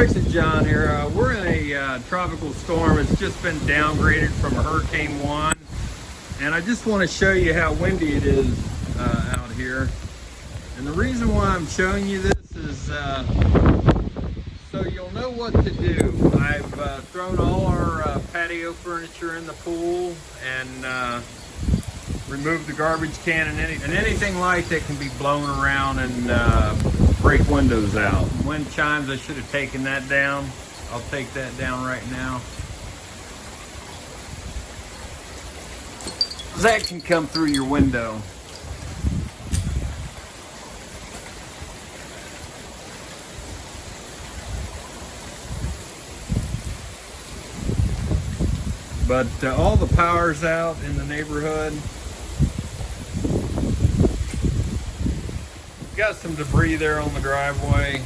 Fix It John here. We're in a tropical storm. It's just been downgraded from a Hurricane 1. And I just want to show you how windy it is out here. And the reason why I'm showing you this is so you'll know what to do. I've thrown all our patio furniture in the pool and removed the garbage can and anything light that can be blown around and break windows out. Wind chimes, I should have taken that down. I'll take that down right now. That can come through your window. But all the power's out in the neighborhood. Got some debris there on the driveway.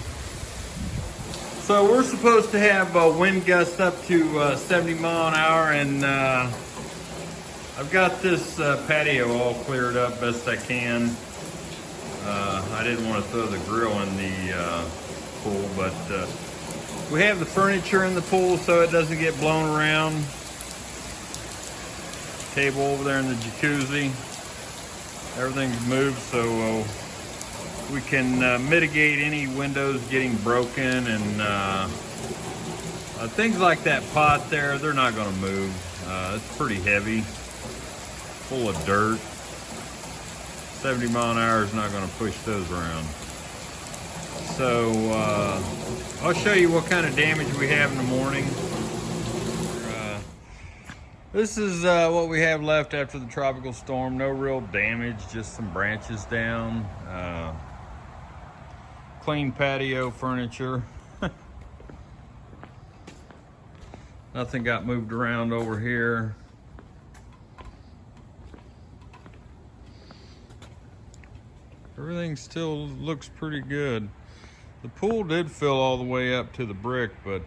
So we're supposed to have wind gusts up to 70 mile an hour, and I've got this patio all cleared up best I can. I didn't want to throw the grill in the pool, but we have the furniture in the pool so it doesn't get blown around. Table over there in the jacuzzi. Everything's moved so we can mitigate any windows getting broken, and things like that pot there, they're not going to move. It's pretty heavy, full of dirt. 70 mile an hour is not going to push those around. So I'll show you what kind of damage we have in the morning. This is what we have left after the tropical storm. No real damage, just some branches down. Clean patio furniture. Nothing got moved around over here. Everything still looks pretty good. The pool did fill all the way up to the brick, but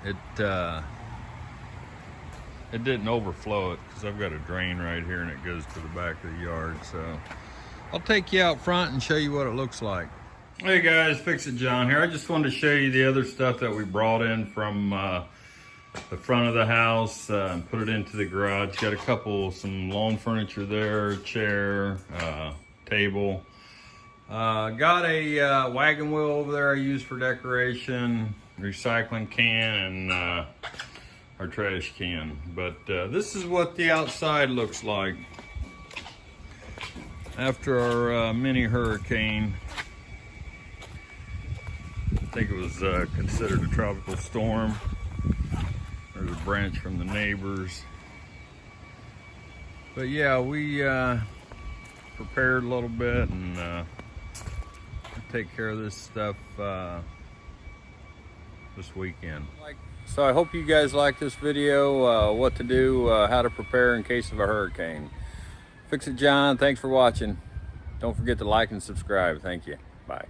it didn't overflow it because I've got a drain right here and it goes to the back of the yard. So I'll take you out front and show you what it looks like. Hey guys, Fix It John here. I just wanted to show you the other stuff that we brought in from the front of the house and put it into the garage. Got some lawn furniture there, chair, table. Got a wagon wheel over there I use for decoration, recycling can, and our trash can. But this is what the outside looks like after our mini hurricane. I think it was considered a tropical storm. There's a branch from the neighbors. But yeah, we prepared a little bit and take care of this stuff this weekend. So I hope you guys like this video, what to do, how to prepare in case of a hurricane. Fix It John, thanks for watching. Don't forget to like and subscribe. Thank you. Bye.